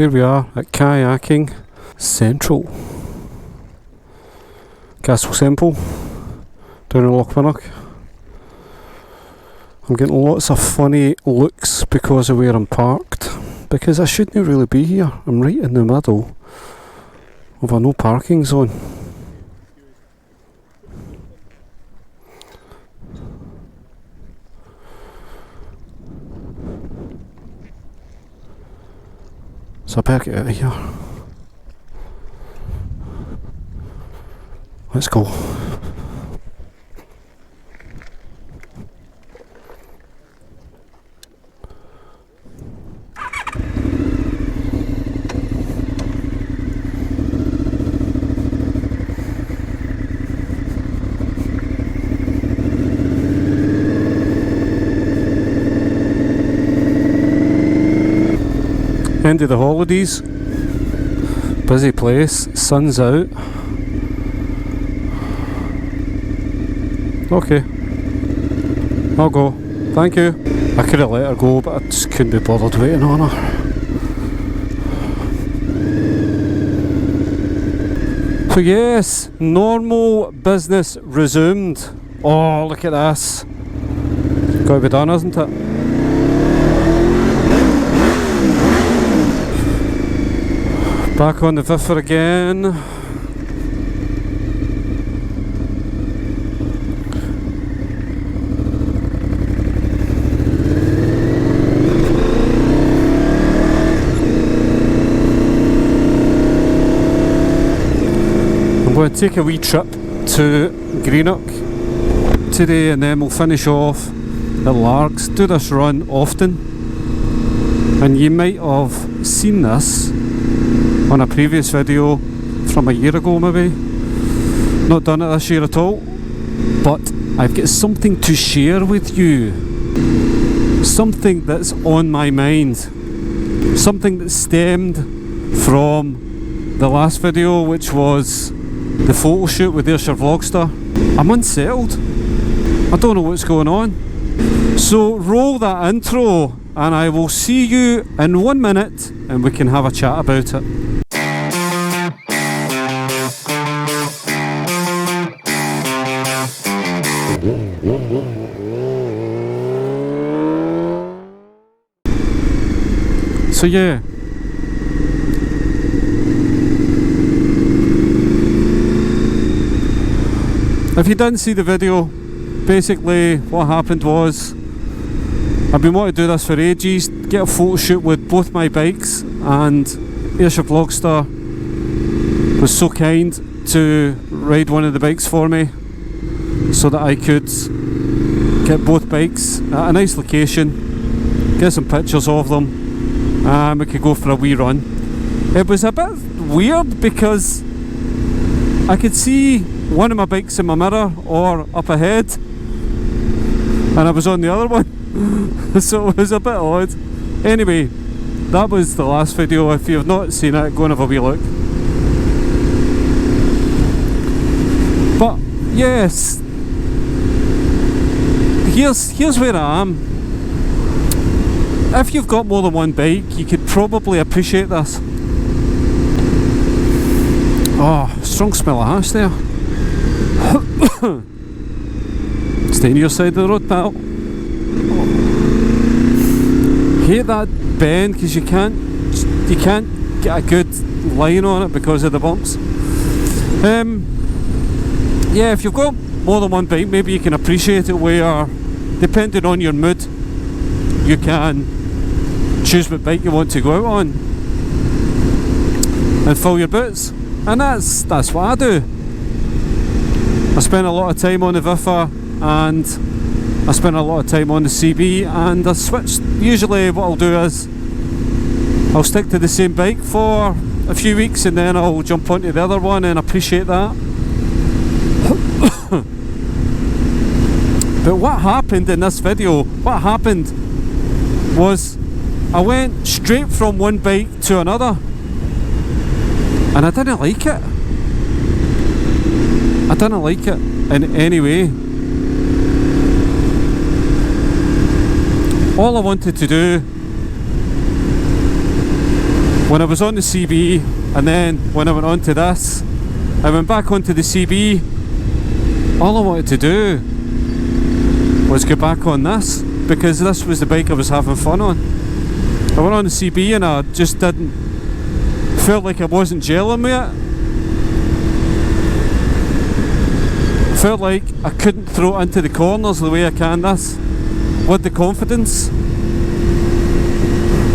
Here we are at Kayaking Central. Castle Semple, down in Greenock. I'm getting lots of funny looks because of where I'm parked, because I shouldn't really be here. I'm right in the middle of a no parking zone. So I better get out of here. Let's go. End of the holidays, busy place, sun's out. Okay, I'll go, thank you. I could have let her go, but I just couldn't be bothered waiting on her. So yes, normal business resumed. Oh, look at this. Gotta be done, isn't it? Back on the VFR again. I'm going to take a wee trip to Greenock today, and then we'll finish off at Largs. Do this run often, and you might have seen this on a previous video from a year ago maybe. Not done it this year at all, but I've got something to share with you. Something that's on my mind. Something that stemmed from the last video, which was the photo shoot with Ayrshire Vlogster. I'm unsettled. I don't know what's going on. So roll that intro and I will see you in 1 minute and we can have a chat about it. So yeah, if you didn't see the video, basically what happened was I've been wanting to do this for ages, get a photo shoot with both my bikes, and Ayrshire Vlogster was so kind to ride one of the bikes for me so that I could get both bikes at a nice location, get some pictures of them, and we could go for a wee run. It was a bit weird because I could see one of my bikes in my mirror or up ahead, and I was on the other one. So it was a bit odd. Anyway, that was the last video. If you've not seen it, go and have a wee look. But yes, here's where I am. If you've got more than one bike, you could probably appreciate this. Oh, strong smell of hash there. Stay on your side of the road, pal. Hate that bend because you can't get a good line on it because of the bumps. Yeah, if you've got more than one bike, maybe you can appreciate it where, depending on your mood, you can choose what bike you want to go out on and fill your boots. And that's what I do. I spend a lot of time on the VFR and I spend a lot of time on the CB, and I switch. Usually what I'll do is I'll stick to the same bike for a few weeks and then I'll jump onto the other one and appreciate that. But what happened in this video, was I went straight from one bike to another and I didn't like it. I didn't like it in any way. All I wanted to do when I was on the CB, and then when I went on to this, I went back onto the CB. All I wanted to do was get back on this, because this was the bike I was having fun on. I went on the CB and I just didn't, felt like I wasn't gelling with it. Felt like I couldn't throw it into the corners the way I can this, with the confidence.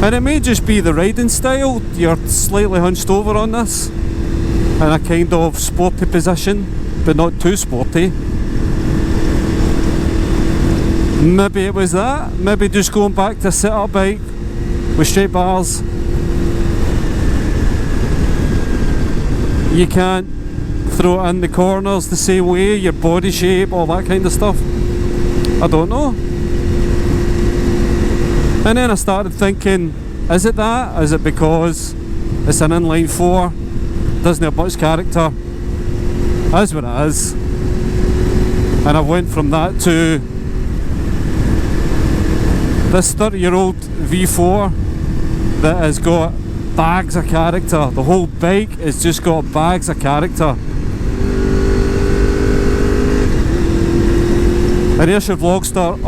And it may just be the riding style, you're slightly hunched over on this, in a kind of sporty position, but not too sporty. Maybe it was that, maybe just going back to a sit-up bike with straight bars. You can't throw it in the corners the same way, your body shape, all that kind of stuff. I don't know. And then I started thinking, is it that? Is it because it's an inline 4, doesn't have much character, is what it is? And I went from that to this 30-year-old V4 that has got bags of character. The whole bike has just got bags of character. And here's your Vlogster,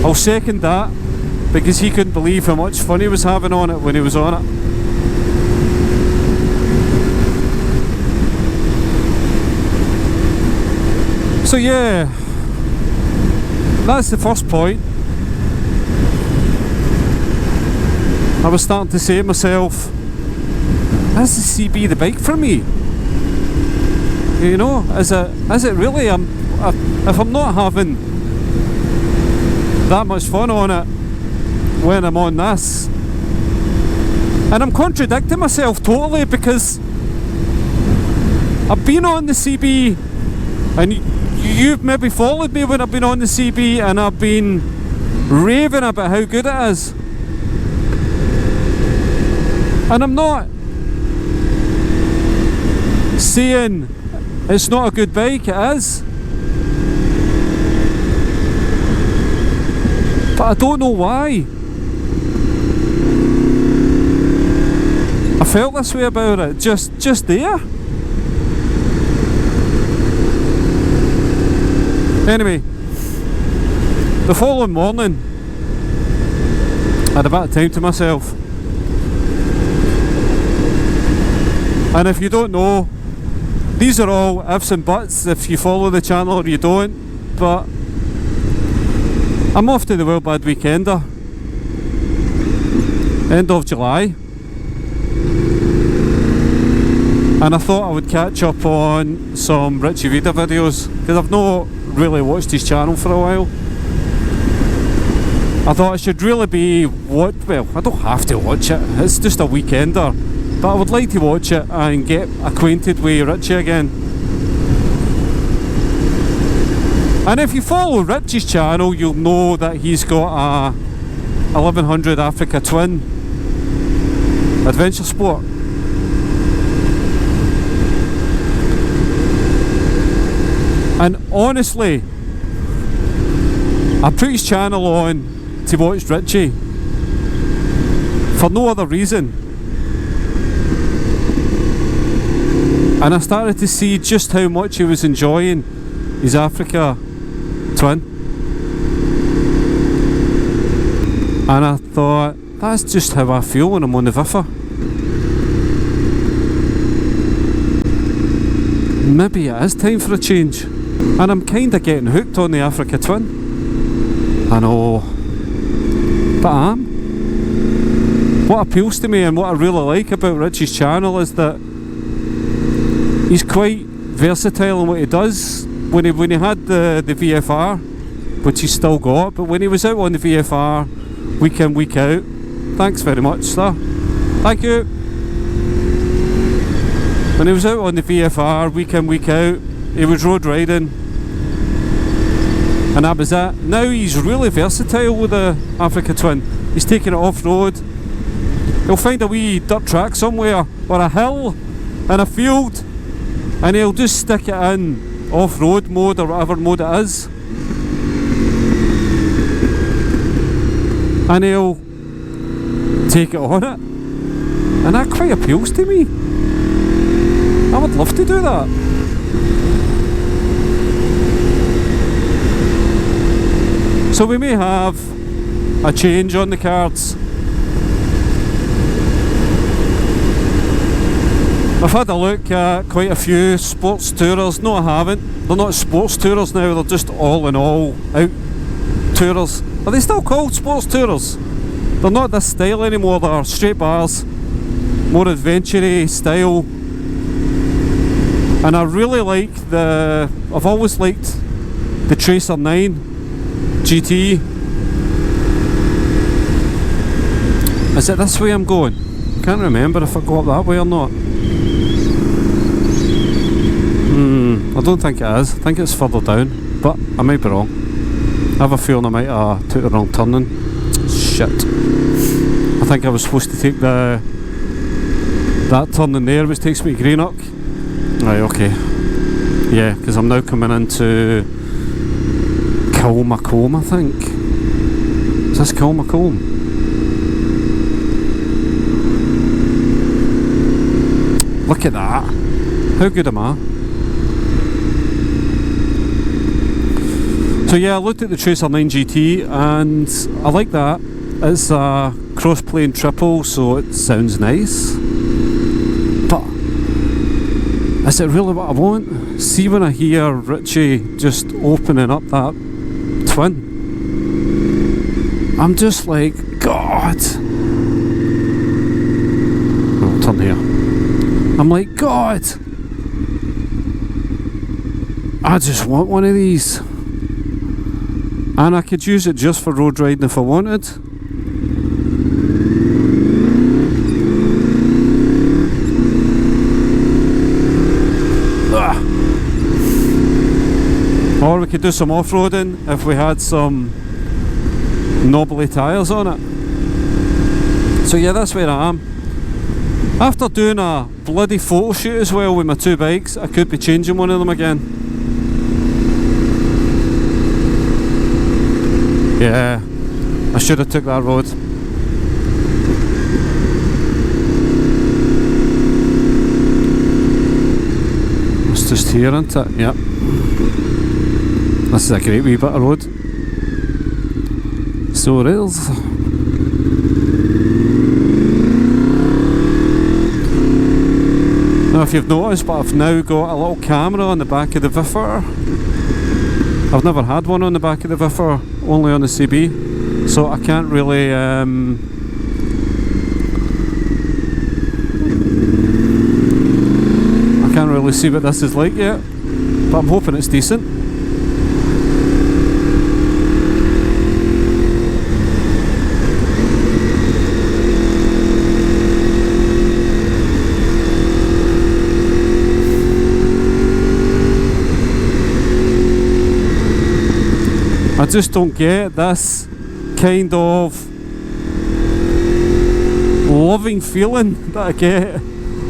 I'll second that, because he couldn't believe how much fun he was having on it when he was on it. So yeah, that's the first point. I was starting to say to myself, is the CB the bike for me? You know, is it really? If I'm not having that much fun on it when I'm on this, and I'm contradicting myself totally, because I've been on the CB, and you've maybe followed me when I've been on the CB, and I've been raving about how good it is. And I'm not saying it's not a good bike, it is. But I don't know why. I felt this way about it, just there. Anyway, the following morning, I had a bit of time to myself. And if you don't know, these are all ifs and buts if you follow the channel or you don't, but I'm off to the Wildbad Weekender, end of July, and I thought I would catch up on some Richie Vida videos, because I've not really watched his channel for a while. I thought it should really be well, I don't have to watch it, it's just a weekender, but I would like to watch it and get acquainted with Richie again. And if you follow Richie's channel, you'll know that he's got a 1100 Africa Twin Adventure Sport. And honestly, I put his channel on to watch Richie for no other reason. And I started to see just how much he was enjoying his Africa Twin. And I thought, that's just how I feel when I'm on the VFR. Maybe it is time for a change. And I'm kinda getting hooked on the Africa Twin. I know, but I am. What appeals to me and what I really like about Richie's channel is that he's quite versatile in what he does. When he had the VFR, which he's still got, but when he was out on the VFR week in, week out, thanks very much sir, thank you. When he was out on the VFR week in, week out, he was road riding, and that was it. Now he's really versatile with the Africa Twin. He's taking it off-road. He'll find a wee dirt track somewhere, or a hill in a field, and he'll just stick it in off-road mode or whatever mode it is, and he'll take it on it, and that quite appeals to me. I would love to do that. So we may have a change on the cards. I've had a look at quite a few sports tourers. No, I haven't. They're not sports tourers now, they're just all in all out tourers. Are they still called sports tourers? They're not this style anymore, they're straight bars, more adventure-y style. And I really like I've always liked the Tracer 9 GT. Is it this way I'm going? Can't remember if I go up that way or not. I don't think it is. I think it's further down, but I might be wrong. I have a feeling I might took the wrong turning. Shit. I think I was supposed to take that turning there, which takes me to Greenock. Right, okay. Yeah, because I'm now coming into Kilmacombe, I think. Is this Kilmacombe? Look at that. How good am I? So yeah, I looked at the Tracer 9 GT and I like that. It's a cross-plane triple, so it sounds nice. But is it really what I want? See, when I hear Richie just opening up that twin, I'm just like, God. Oh, turn here. I'm like, God, I just want one of these. And I could use it just for road riding if I wanted. Or we could do some off-roading if we had some knobbly tyres on it. So yeah, that's where I am. After doing a bloody photo shoot as well with my two bikes, I could be changing one of them again. Yeah, I should have took that road. It's just here, isn't it? Yep. This is a great wee bit of road. So it is. Now if you've noticed, but I've now got a little camera on the back of the VFR. I've never had one on the back of the VFR, only on the CB, so I can't really see what this is like yet, but I'm hoping it's decent. I just don't get this kind of loving feeling that I get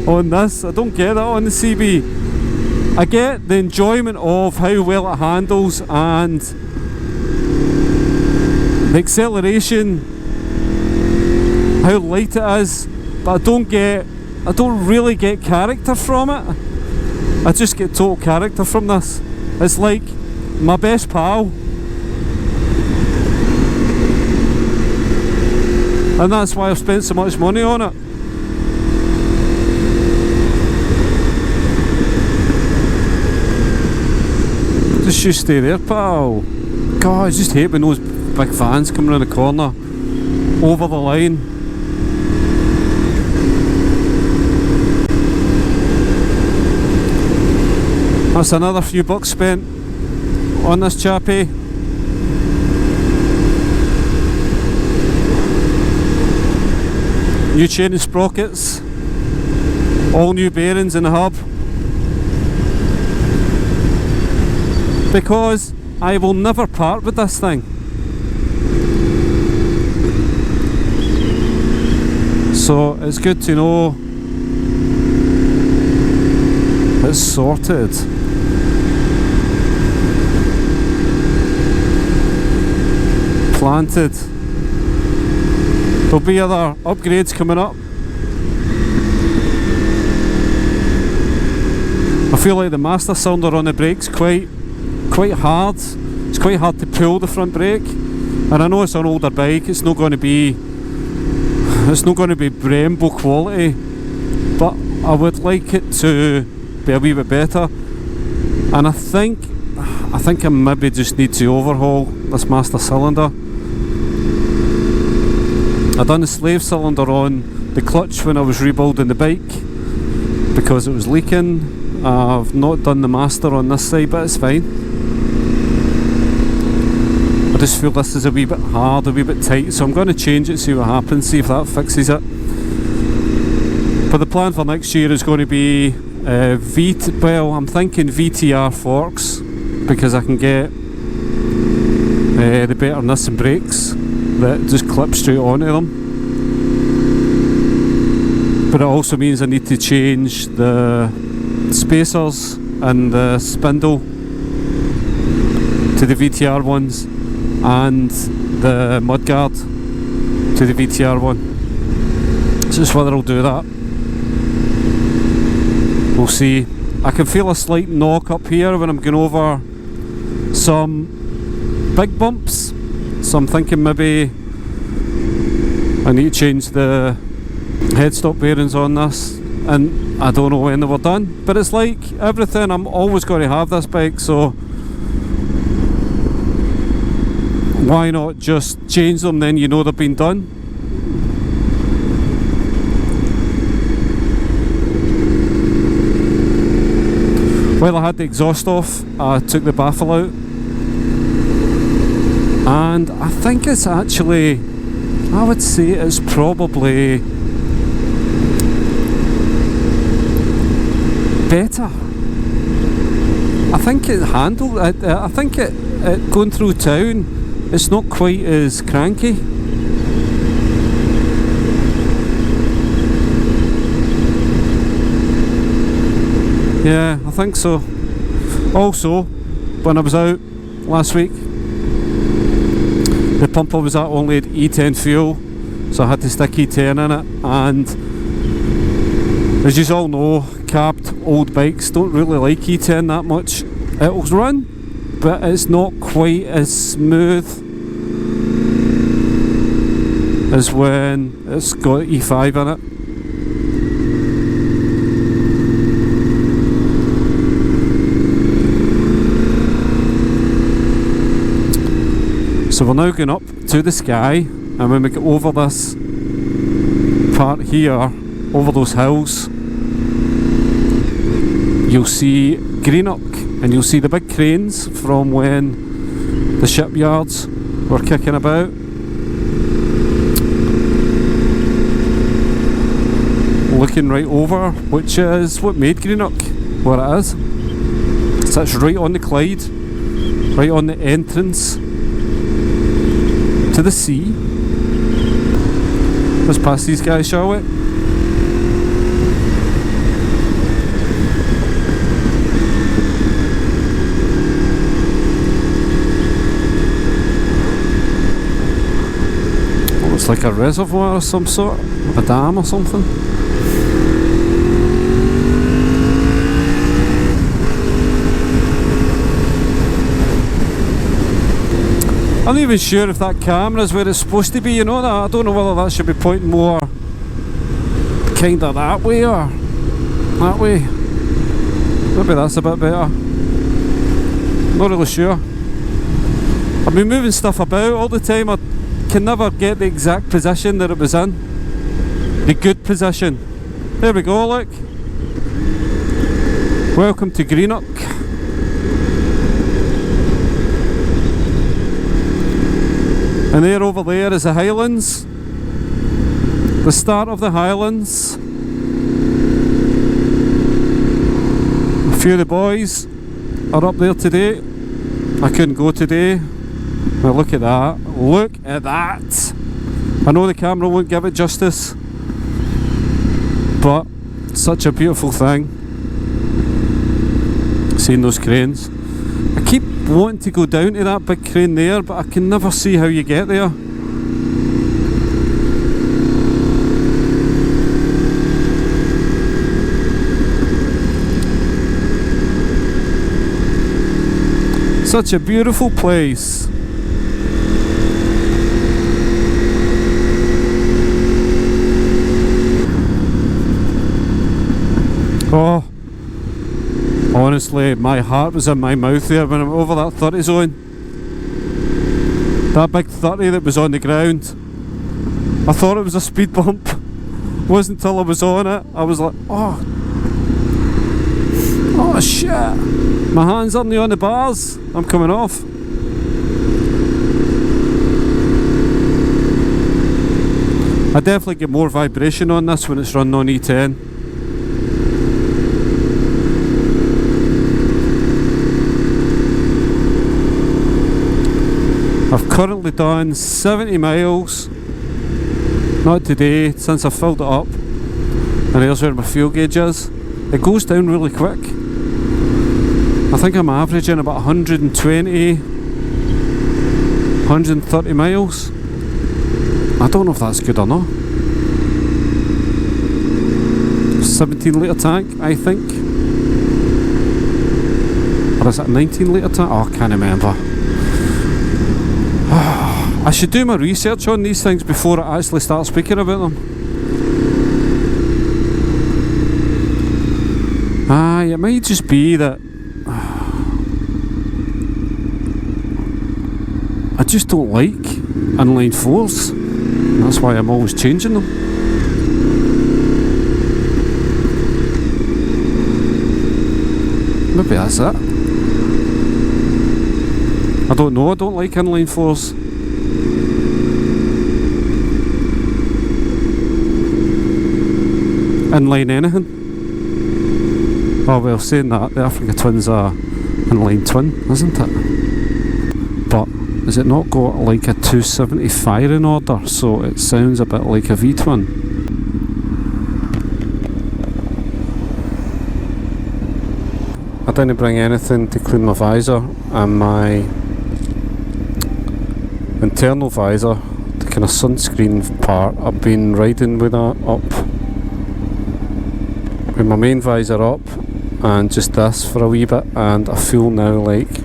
on this. I don't get that on the CB. I get the enjoyment of how well it handles and the acceleration, how light it is, but I don't really get character from it. I just get total character from this. It's like my best pal. And that's why I've spent so much money on it. Just you stay there, pal. God, I just hate when those big vans come around the corner, over the line. That's another few bucks spent on this chappie. New chain and sprockets, all new bearings in the hub, because I will never part with this thing. So it's good to know it's sorted. Planted. There'll be other upgrades coming up. I feel like the master cylinder on the brake's quite hard. It's quite hard to pull the front brake, and I know it's an older bike. It's not going to be Brembo quality, but I would like it to be a wee bit better. And I think I maybe just need to overhaul this master cylinder. I done the slave cylinder on the clutch when I was rebuilding the bike because it was leaking. I've not done the master on this side, but it's fine. I just feel this is a wee bit hard, a wee bit tight, so I'm going to change it, see what happens, see if that fixes it. But the plan for next year is going to be I'm thinking VTR forks, because I can get the betterness and brakes that just clip straight onto them. But it also means I need to change the spacers and the spindle to the VTR ones, and the mudguard to the VTR one. So just whether I'll do that, we'll see. I can feel a slight knock up here when I'm going over some big bumps, so I'm thinking maybe I need to change the headstock bearings on this, and I don't know when they were done. But it's like everything, I'm always going to have this bike, so why not just change them, then you know they've been done. While I had the exhaust off, I took the baffle out, and I think it's actually, I would say it's probably better. I think it handled it. I think it going through town, it's not quite as cranky. Yeah, I think so. Also, when I was out last week, the pump I was at only had E10 fuel, so I had to stick E10 in it, and as you all know, cabbed old bikes don't really like E10 that much. It'll run, but it's not quite as smooth as when it's got E5 in it. So we're now going up to the sky, and when we get over this part here, over those hills, you'll see Greenock, and you'll see the big cranes from when the shipyards were kicking about. Looking right over, which is what made Greenock what it is. It sits right on the Clyde, right on the entrance to the sea. Let's pass these guys, shall we? Looks like a reservoir of some sort, a dam or something. I'm not even sure if that camera is where it's supposed to be, you know that? I don't know whether that should be pointing more kind of that way or that way. Maybe that's a bit better. Not really sure. I've been moving stuff about all the time. I can never get the exact position that it was in. The good position. There we go, look. Welcome to Greenock. And there over there is the Highlands, the start of the Highlands. A few of the boys are up there today. I couldn't go today. Now look at that, look at that. I know the camera won't give it justice, but such a beautiful thing, seeing those cranes. I keep wanting to go down to that big crane there, but I can never see how you get there. Such a beautiful place. Oh, honestly, my heart was in my mouth there when I went over that 30 zone. That big 30 that was on the ground. I thought it was a speed bump. It wasn't until I was on it, I was like, oh shit. My hands aren't on the bars. I'm coming off. I definitely get more vibration on this when it's running on E10. I've currently done 70 miles, not today, since I filled it up, and there's where my fuel gauge is. It goes down really quick. I think I'm averaging about 120, 130 miles. I don't know if that's good or not. 17 litre tank, I think. Or is it a 19 litre tank? Oh, I can't remember. I should do my research on these things before I actually start speaking about them. It might just be that I just don't like inline fours. That's why I'm always changing them. Maybe that's it. I don't know, I don't like inline fours. Inline anything. Oh well, saying that, the Africa Twin's a inline twin, isn't it? But has it not got like a 270 firing order, so it sounds a bit like a V-twin? I didn't bring anything to clean my visor, and my internal visor, the kind of sunscreen part, I've been riding with that up. With my main visor up, and just this for a wee bit, and I feel now like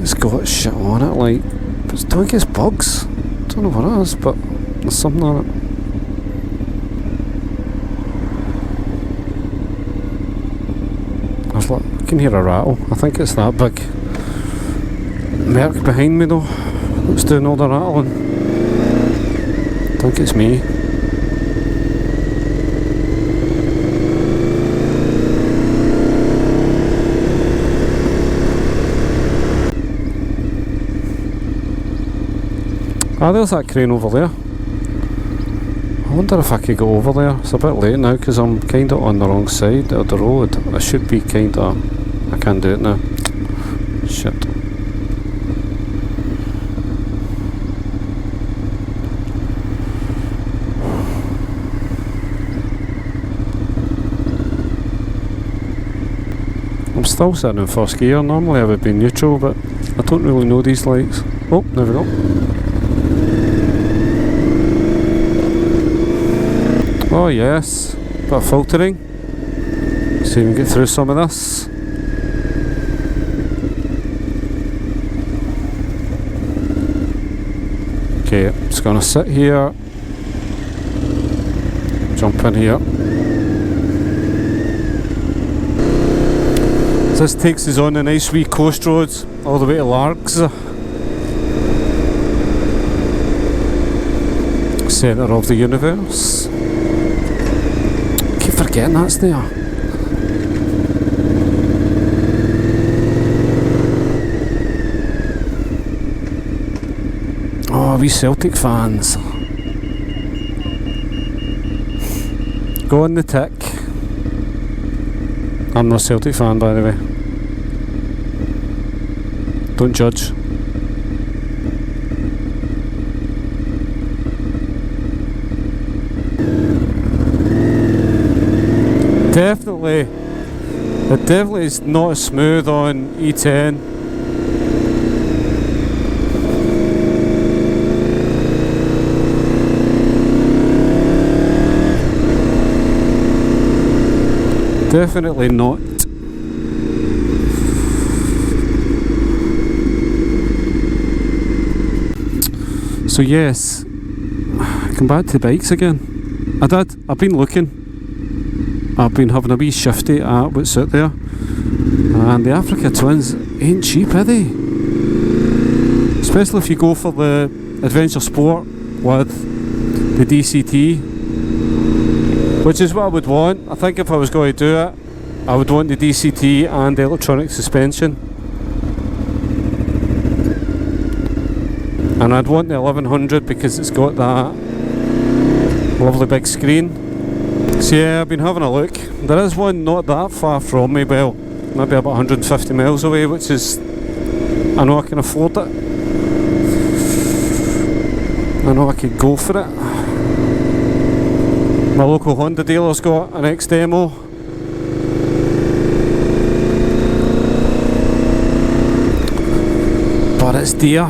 it's got shit on it, like, but it's doing its bugs. Don't know what it is, but there's something on it. There's like, I can hear a rattle. I think it's that big Merc behind me though that's doing all the rattling. I think it's me. Ah, there's that crane over there. I wonder if I could go over there. It's a bit late now because I'm kind of on the wrong side of the road. I should be kind of... I can't do it now. Shit. I'm still sitting in first gear. Normally I would be neutral, but I don't really know these lights. Oh, there we go. Oh yes, bit of filtering. See if we can get through some of this. Okay, just gonna sit here. Jump in here. This takes us on a nice wee coast roads all the way to Largs. Centre of the universe. Keep forgetting that's there. Oh, we Celtic fans. Go on the tick. I'm not a Celtic fan, by the way. Don't judge. Definitely, it definitely is not as smooth on E10. Definitely not. So yes, come back to the bikes again. I did. I've been looking. I've been having a wee shifty at what's out there. And the Africa Twins ain't cheap, are they? Especially if you go for the adventure sport with the DCT, which is what I would want. I think if I was going to do it, I would want the DCT and the electronic suspension. And I'd want the 1100 because it's got that lovely big screen. So yeah, I've been having a look. There is one not that far from me, well, maybe about 150 miles away, which is, I know I can afford it. I know I could go for it. My local Honda dealer's got an X-Demo. But it's dear.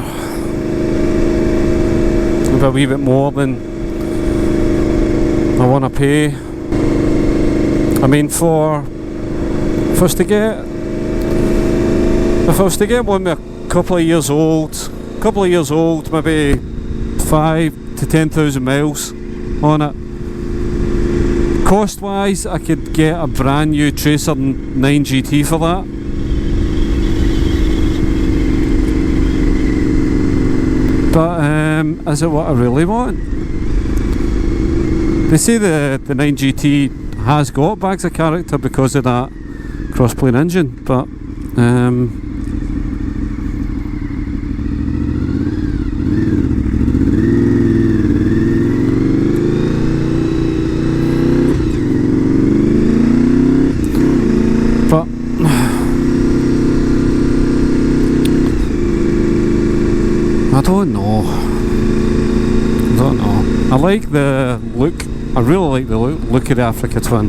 Maybe a wee bit more than I want to pay. I mean, if I was to get one with a couple of years old, maybe 5 to 10,000 miles on it. Cost wise, I could get a brand new Tracer 9 GT for that. But is it what I really want? They say the 9 GT has got bags of character because of that crossplane engine, but I don't know. I like the look. I really like the look of the Africa Twin,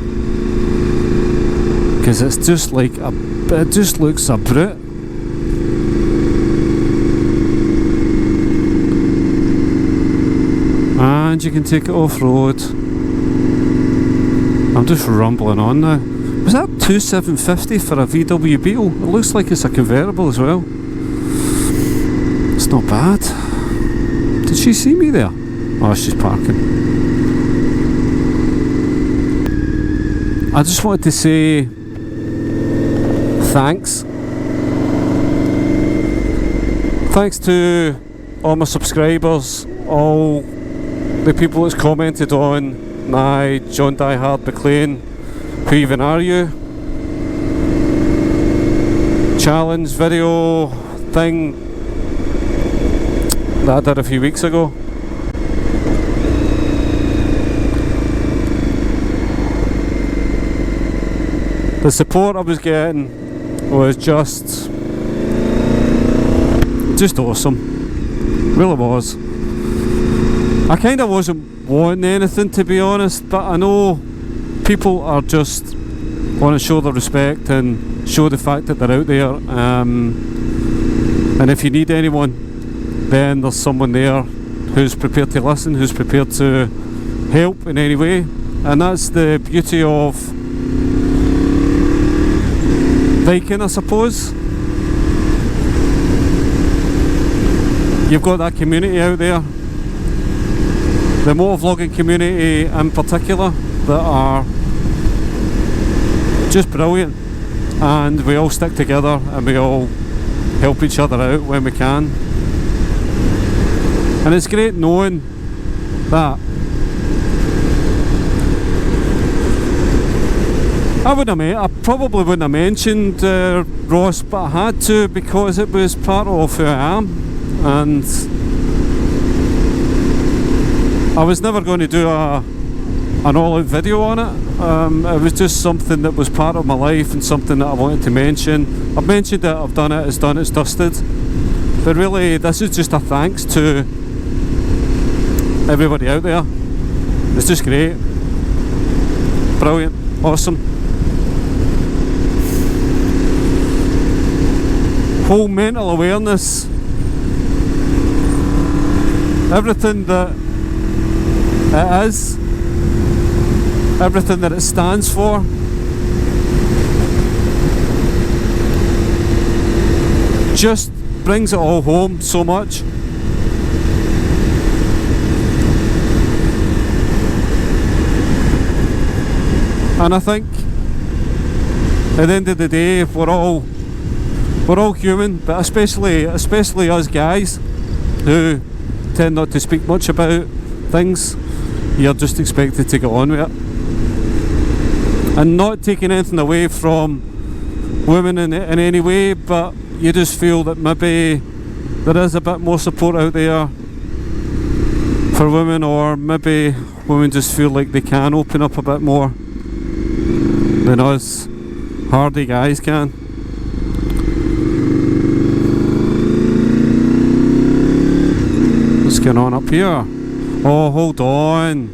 because it's just like it just looks a brute. And you can take it off road. I'm just rumbling on now. Was that 2750 for a VW Beetle? It looks like it's a convertible as well. It's not bad. Did she see me there? Oh, she's parking. I just wanted to say thanks. Thanks to all my subscribers, all the people that's commented on my John Die Hard McLean Who Even Are You challenge video thing that I did a few weeks ago. The support I was getting was just awesome. Really was. I kind of wasn't wanting anything, to be honest, but I know people are just want to show their respect and show the fact that they're out there. And if you need anyone, then there's someone there who's prepared to listen, who's prepared to help in any way. And that's the beauty of biking, I suppose. You've got that community out there, the motovlogging community in particular, that are just brilliant, and we all stick together and we all help each other out when we can. And it's great knowing that. I probably wouldn't have mentioned Ross, but I had to, because it was part of who I am, and I was never going to do an all-out video on it. It was just something that was part of my life and something that I wanted to mention. I've mentioned it, I've done it, it's done, it's dusted. But really, this is just a thanks to everybody out there. It's just great. Brilliant. Awesome. Whole mental awareness. Everything that it is. Everything that it stands for. Just brings it all home so much. And I think at the end of the day, we're all human, but especially us guys who tend not to speak much about things. You're just expected to get on with it, and not taking anything away from women in any way, but you just feel that maybe there is a bit more support out there for women, or maybe women just feel like they can open up a bit more than us hardy guys can. What's going on up here? Oh, hold on.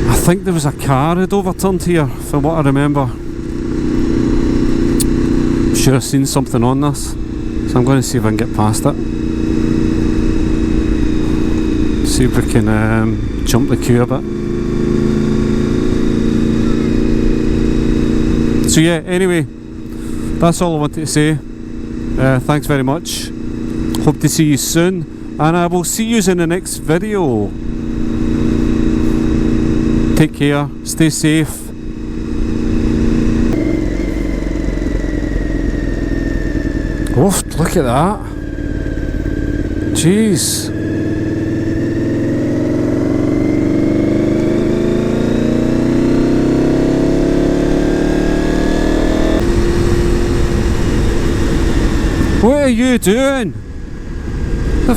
I think there was a car had overturned here, from what I remember. I'm sure I've seen something on this, so I'm going to see if I can get past it. See if we can jump the queue a bit. So yeah, anyway, that's all I wanted to say. Thanks very much. Hope to see you soon, and I will see you in the next video. Take care, stay safe. Oh, look at that. Jeez. What are you doing? The